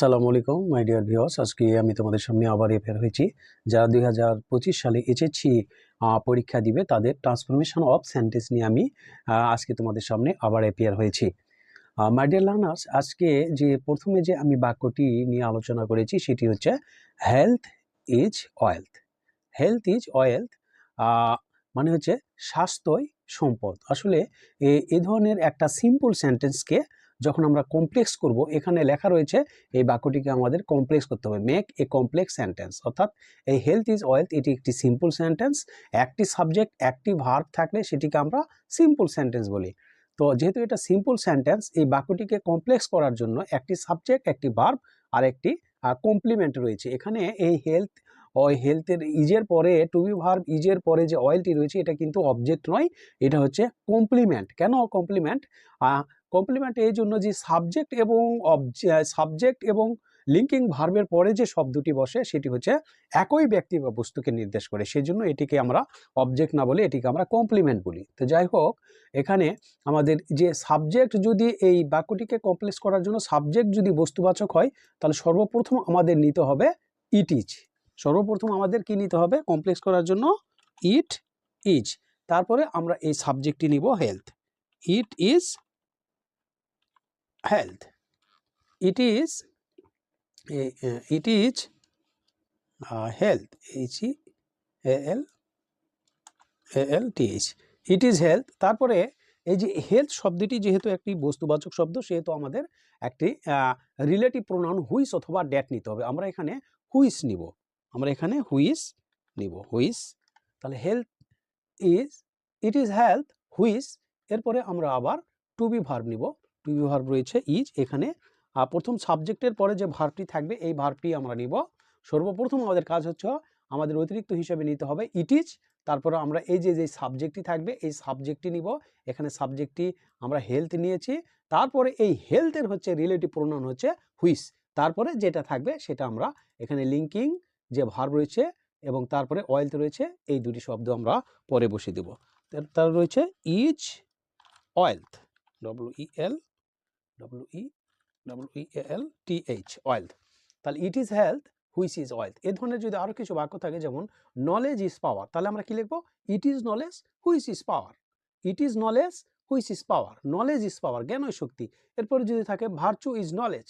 আসসালামু আলাইকুম my dear viewers, আজকে আমি তোমাদের সামনে আবার এফেয়ার হয়েছি। যারা 2025 সালে এইচএসসি পরীক্ষা দিবে তাদের ট্রান্সফরমেশন অফ সেন্টেন্স নিয়ে আমি আজকে তোমাদের সামনে আবার এফেয়ার হয়েছি। মাই ডিয়ার লার্নার্স, আজকে যে প্রথমে যে আমি বাক্যটি নিয়ে আলোচনা করেছি সেটি হচ্ছে health is wealth. Health is wealth মানে হচ্ছে স্বাস্থ্যই সম্পদ। আসলে এই ধরনের একটা সিম্পল সেন্টেন্সকে যখন আমরা কমপ্লেক্স করব, এখানে লেখা রয়েছে এই বাক্যটিকে আমাদের কমপ্লেক্স করতে হবে, মেক এ কমপ্লেক্স সেন্টেন্স। অর্থাৎ এই হেলথ ইজ ওয়েলথ এটি একটি সিম্পল সেন্টেন্স, একটি সাবজেক্ট একটি ভার্ব থাকলে সেটিকে আমরা সিম্পল সেন্টেন্স বলি। তো যেহেতু এটা সিম্পল সেন্টেন্স, এই বাক্যটিকে কমপ্লেক্স করার জন্য একটি সাবজেক্ট একটি ভার্ব আর একটি কমপ্লিমেন্ট রয়েছে। এখানে এই হেলথের ইজের পরে টু বি ভার্ব ইজের পরে যে অয়েলটি রয়েছে এটা কিন্তু অবজেক্ট নয়, এটা হচ্ছে কমপ্লিমেন্ট। কেন কমপ্লিমেন্ট? কমপ্লিমেন্ট এই জন্য যে সাবজেক্ট এবং লিঙ্কিং ভার্বের পরে যে শব্দটি বসে সেটি হচ্ছে একই ব্যক্তি বা বস্তুকে নির্দেশ করে, সেই জন্য এটিকে আমরা অবজেক্ট না বলি, এটিকে আমরা কমপ্লিমেন্ট বলি। তো যাই হোক, এখানে আমাদের যে সাবজেক্ট, যদি এই বাক্যটিকে কমপ্লেক্স করার জন্য সাবজেক্ট যদি বস্তুবাচক হয়, তাহলে সর্বপ্রথম আমাদের নিতে হবে ইট ইজ। সর্বপ্রথম আমাদের কি নিতে হবে কমপ্লেক্স করার জন্য? It is. তারপরে আমরা এই সাবজেক্টটি নিব health. It is health. It is health. H-E-A-L-T-H. It is health. তারপরে এই যে হেলথ শব্দটি যেহেতু একটি বস্তুবাচক শব্দ, সেহেতু আমাদের একটি রিলেটিভ প্রোনাউন হুইস অথবা ড্যাট নিতে হবে। আমরা এখানে হুইস নিব, হুইস। তাহলে health is, it is health which. এরপরে আমরা আবার টু বি ভার্ব নিব। টু বি ভার্ব রয়েছে ইজ। এখানে প্রথম সাবজেক্টের পরে যে ভার্বটি থাকবে এই ভার্বটি আমরা নিব। সর্বপ্রথম আমাদের কাজ হচ্ছে আমাদের অতিরিক্ত হিসেবে নিতে হবে ইট ইজ। তারপরে আমরা এই যে সাবজেক্টটি থাকবে এই সাবজেক্টটি নিব। এখানে সাবজেক্টটি আমরা হেলথ নিয়েছি। তারপরে এই হেলথের হচ্ছে রিলেটিভ প্রোনাউন হচ্ছে হুইস। তারপরে যেটা থাকবে সেটা আমরা এখানে লিঙ্কিং যে ভার্ব রয়েছে এবং তারপরে ওয়েলথ রয়েছে, এই দুটি শব্দ আমরা পরে বসিয়ে দেব। তার রয়েছে ইজ ওয়েলথ, WELTH, ওয়েলথ। তাহলে it is health which is wealth. এ ধরনের যদি আরও কিছু বাক্য থাকে, যেমন নলেজ ইজ পাওয়ার, তাহলে আমরা কি লিখবো? It is knowledge which is power. It is knowledge which is power. Knowledge is power, জ্ঞানই শক্তি। এরপরে যদি থাকে ভার্চু ইজ নলেজ,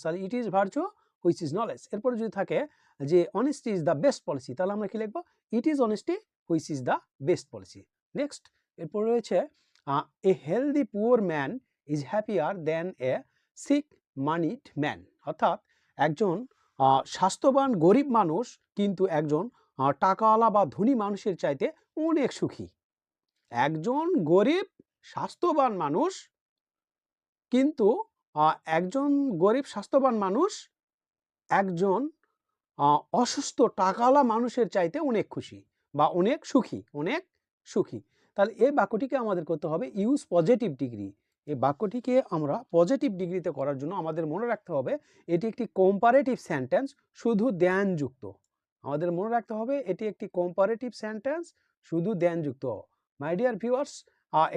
তাহলে it is virtue which is knowledge. এরপরে যদি থাকে যে honesty is the best policy, তাহলে আমরা কি লিখবো? It is honesty which is the best policy. Next, এরপরে রয়েছে a healthy poor man is happier than a sick moneyed man. অর্থাৎ একজন স্বাস্থ্যবান গরিব মানুষ কিন্তু একজন টাকাওয়ালা বা ধনী মানুষের চাইতে অনেক সুখী। একজন গরিব স্বাস্থ্যবান মানুষ কিন্তু একজন অসুস্থ টাকাওয়ালা মানুষের চাইতে অনেক খুশি বা অনেক সুখী। তাহলে এই বাক্যটিকে আমাদের করতে হবে ইউজ পজিটিভ ডিগ্রি। এই বাক্যটিকে আমরা পজিটিভ ডিগ্রিতে করার জন্য আমাদের মনে রাখতে হবে এটি একটি কম্পারেটিভ সেন্টেন্স, শুধু দেনযুক্ত। আমাদের মনে রাখতে হবে এটি একটি কম্পারেটিভ সেন্টেন্স, শুধু দেনযুক্ত। মাই ডিয়ার ভিউয়ার্স,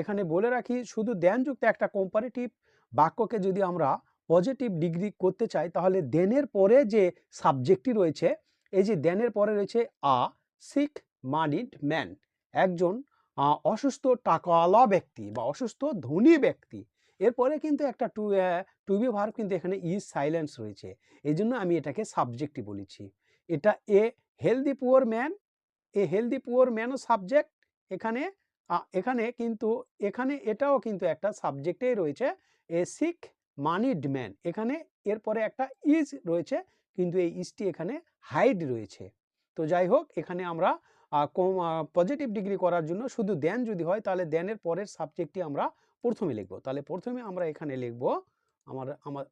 এখানে বলে রাখি, শুধু দেনযুক্ত একটা কম্পারেটিভ বাক্যকে যদি আমরা পজিটিভ ডিগ্রি করতে চাই, তাহলে দেনের পরে যে সাবজেক্টটি রয়েছে, এই যে দেনের পরে রয়েছে আ সিক মানিড ম্যান, একজন অসুস্থ টাকাওয়ালা ব্যক্তি বা অসুস্থ ধনী ব্যক্তি। এরপরে কিন্তু একটা টু বি ভার্ব কিন্তু এখানে ইজ সাইলেন্স রয়েছে, এই জন্য আমি এটাকে সাবজেক্টই বলেছি। এটা এ হেলদি পুয়ার ম্যানও সাবজেক্ট। এখানে কিন্তু এটাও কিন্তু একটা সাবজেক্টেই রয়েছে, এ সিক মানিড ম্যান। এখানে এরপরে একটা ইজ রয়েছে, কিন্তু এই ইজটি এখানে হাইড রয়েছে। তো যাই হোক, এখানে আমরা পজিটিভ ডিগ্রি করার জন্য শুধু দেন যদি হয়, তাহলে দেনের পরের সাবজেক্টটি আমরা প্রথমে লিখব। তাহলে প্রথমে আমরা এখানে লিখব,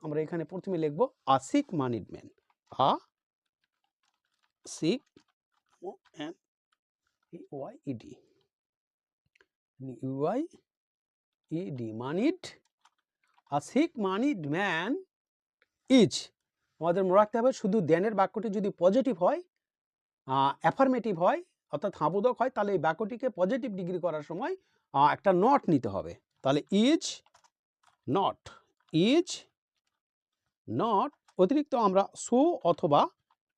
আমরা এখানে প্রথমে লিখব a sick moneyed man. A sick moneyed, a sick moneyed man is. আমাদের মনে রাখতে হবে শুধু দেনের বাক্যটি যদি পজিটিভ হয়, অ্যাফার্মেটিভ হয়, অর্থাৎ হাবোধক হয়, তাহলে এই বাক্যটিকে পজিটিভ ডিগ্রি করার সময় একটা নট নিতে হবে। তাহলে ইজ নট অতিরিক্ত আমরা সো অথবা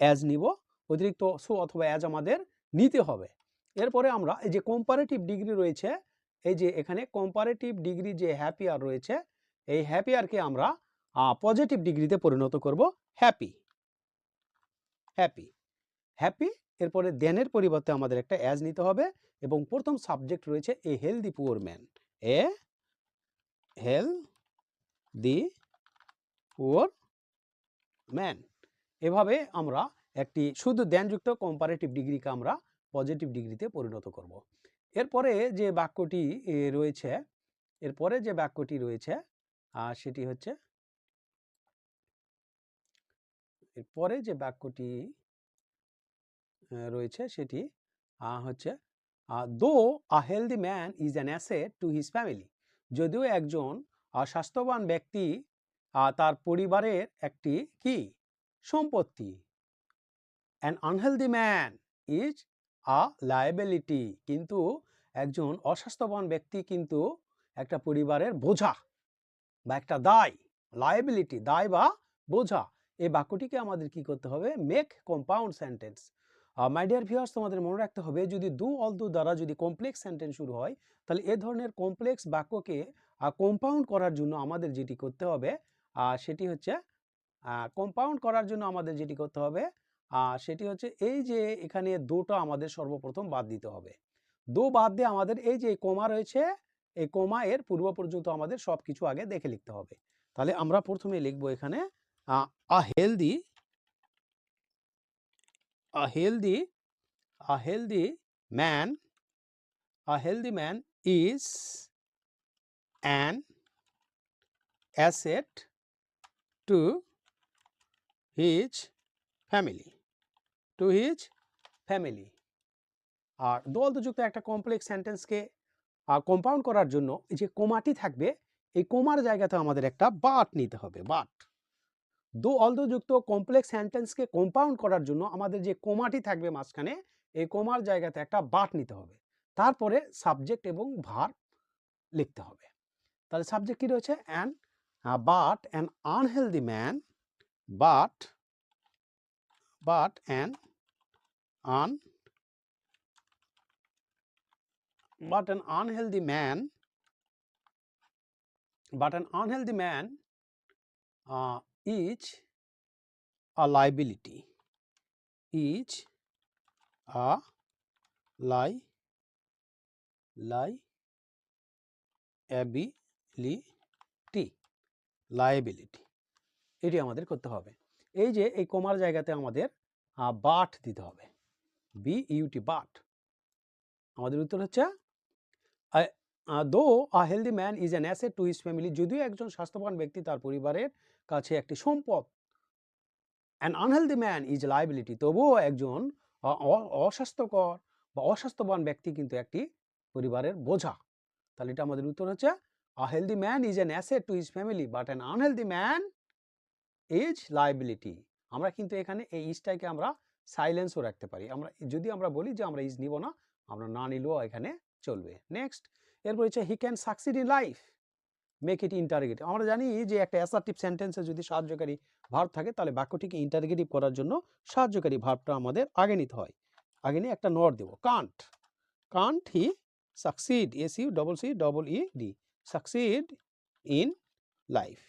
অ্যাজ নিব, অতিরিক্ত সো অথবা অ্যাজ আমাদের নিতে হবে। এরপরে আমরা এই যে কম্পারেটিভ ডিগ্রি রয়েছে, এই যে এখানে কম্পারেটিভ ডিগ্রি যে হ্যাপিয়ার রয়েছে, এই হ্যাপিয়ারকে আমরা পজিটিভ ডিগ্রিতে পরিণত করব হ্যাপি, হ্যাপি, হ্যাপি। এরপরে দেনের পরিবর্তে আমাদের একটা অ্যাজ নিতে হবে এবং প্রথম সাবজেক্ট রয়েছে a healthy poor man, A healthy poor man. এভাবে আমরা একটি শুধু দেনযুক্ত কম্পারেটিভ ডিগ্রিকে আমরা পজিটিভ ডিগ্রিতে পরিণত করব। এরপরে যে বাক্যটি রয়েছে, এরপরে যে বাক্যটি রয়েছে সেটি হচ্ছে, এরপরে যে বাক্যটি রয়েছে সেটি হচ্ছে দো a healthy man is an asset to his family. যদিও একজন স্বাস্থ্যবান ব্যক্তি তার পরিবারের একটি কি সম্পত্তি, an unhealthy man is a liability, কিন্তু একজন অস্বাস্থ্যবান ব্যক্তি কিন্তু একটা পরিবারের বোঝা বা একটা দায়, লায়াবিলিটি দায় বা বোঝা। এই বাক্যটিকে আমাদের কি করতে হবে, make compound sentence. My dear viewers, তোমাদের মনে রাখতে হবে যদি ডু অল ডু দ্বারা যদি কমপ্লেক্স সেন্টেন্স শুরু হয়, তাহলে এ ধরনের কমপ্লেক্স বাক্যকে কম্পাউন্ড করার জন্য আমাদের যেটি করতে হবে সেটি হচ্ছে কম্পাউন্ড করার জন্য আমাদের যেটি করতে হবে সেটি হচ্ছে এই যে এখানে দোটা আমাদের সর্বপ্রথম বাদ দিতে হবে। দো বাদ দিয়ে আমাদের এই যে কোমা রয়েছে, এই কোমা এর পূর্ব পর্যন্ত আমাদের সবকিছু আগে দেখে লিখতে হবে। তাহলে আমরা প্রথমে লিখবো এখানে a healthy, a healthy a healthy man, a healthy man is an asset to his family, to his family। আর দোলযুক্ত একটা কমপ্লেক্স সেন্টেন্সকে কম্পাউন্ড করার জন্য এই যে কোমাটি থাকবে, এই কোমার জায়গাতে আমাদের একটা বাট নিতে হবে, বাট। দো যুক্ত কমপ্লেক্স সেন্টেন্সকে কম্পাউন্ড করার জন্য আমাদের যে কোমাটি থাকবে মাঝখানে, এই কোমার জায়গাতে একটা বাট নিতে হবে, তারপরে সাবজেক্ট এবং ভার্ব লিখতে হবে। তাহলে সাবজেক্ট কি রয়েছে, an but an unhealthy man, but an unhealthy man, is a liability, is a liability, এটি আমাদের করতে হবে। এই যে এই কোমার জায়গাতে আমাদের বাট দিতে হবে, BUT, বাট। আমাদের উত্তর হচ্ছে দো a healthy man is an asset to his family, যদিও একজন স্বাস্থ্যবান ব্যক্তি তার পরিবারের কাছে একটি সম্পদ, an unhealthy man is liability, তবুও একজন অস্বাস্থ্যকর বা অস্বাস্থ্যবান ব্যক্তি কিন্তু একটি পরিবারের বোঝা। তাহলে এটা আমাদের উত্তর হচ্ছে a healthy man is an asset to his family but an unhealthy man is liability. আমরা কিন্তু এখানে এই ইজটাকে আমরা সাইলেন্সও রাখতে পারি, আমরা যদি আমরা বলি যে আমরা ইজ নিব না, আমরা না নিলেও এখানে চলবে। নেক্সট, এরপর হচ্ছে হি can succeed in life, make it interrogative. আমরা জানি যে একটা অ্যাসার্টিভ সেন্টেন্সে যদি সাহায্যকারী ভার্ব থাকে তাহলে বাক্যটিকে ইন্টারগেটিভ করার জন্য সাহায্যকারী ভার্বটা আমাদের আগে নিতে হয়। আগে নিয়ে একটা নট দেব, can't, can't he succeed, SUCCEED, succeed in life.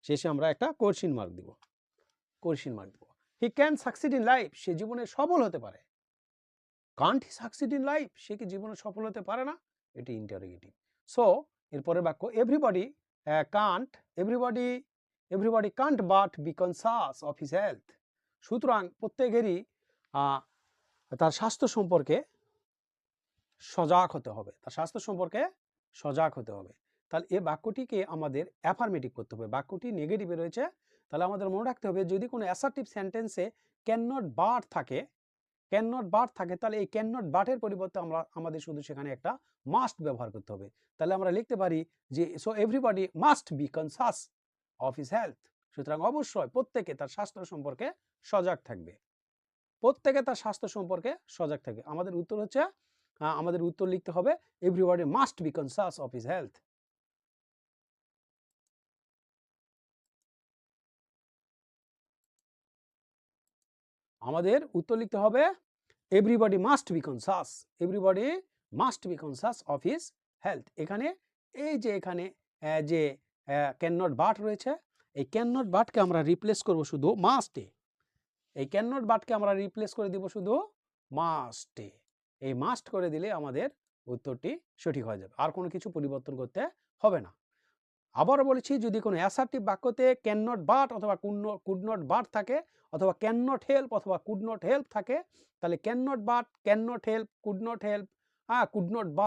শেষে আমরা একটা কোয়েশ্চেন মার্ক দিব, কোয়েশ্চেন মার্ক দিব। He can succeed in life, সে জীবনে সফল হতে পারে। Can't he succeed in life, সে কি জীবনে সফল হতে পারে না, এটি ইন্টারোগেটিভ। সো এরপরের বাক্য, everybody can't, everybody can't but be conscious of his health, সুতরাং প্রত্যেকেরই তার স্বাস্থ্য সম্পর্কে সজাগ হতে হবে, তার স্বাস্থ্য সম্পর্কে সজাগ হতে হবে। তাহলে এই বাক্যটিকে আমাদের অ্যাফার্মেটিভ করতে হবে, বাক্যটি নেগেটিভে রয়েছে, তাহলে আমাদের মনে রাখতে হবে যদি কোনো অ্যাসার্টিভ সেন্টেন্সে ক্যান নট বাট থাকে, ক্যান নট বাট থাকে, তাহলে এই ক্যান নট বাটের পরিবর্তে আমাদের শুধু সেখানে একটা মাস্ট ব্যবহার করতে হবে। তাহলে আমরা লিখতে পারি যে so everybody must be conscious of his health, সুতরাং অবশ্যই প্রত্যেকে তার স্বাস্থ্য সম্পর্কে সজাগ থাকবে, প্রত্যেকে তার স্বাস্থ্য সম্পর্কে সজাগ থাকবে। আমাদের উত্তর হচ্ছে, আমাদের উত্তর লিখতে হবে everybody must be conscious of his health. আমাদের উত্তর লিখতে হবে everybody must be conscious, everybody must be conscious of his health. এখানে এই যে এখানে যে ক্যান নট বাট রয়েছে, এই ক্যান নট বাটকে আমরা রিপ্লেস করব শুধু মাস্টে। এই ক্যান নট বাটকে আমরা রিপ্লেস করে দিব শুধু মাস্টে। এই মাস্ট করে দিলে আমাদের উত্তরটি সঠিক হয়ে যাবে, আর কোনো কিছু পরিবর্তন করতে হবে না। আবারও বলেছি, যদি কোনো অ্যাসার্টিভ বাক্যতে ক্যান নট বাট অথবা কুড নট বাট থাকে, অথবা ক্যান নট হেল্প অথবা কুড নট হেল্প থাকে, তাহলে can not but, can not help, could not help, could not but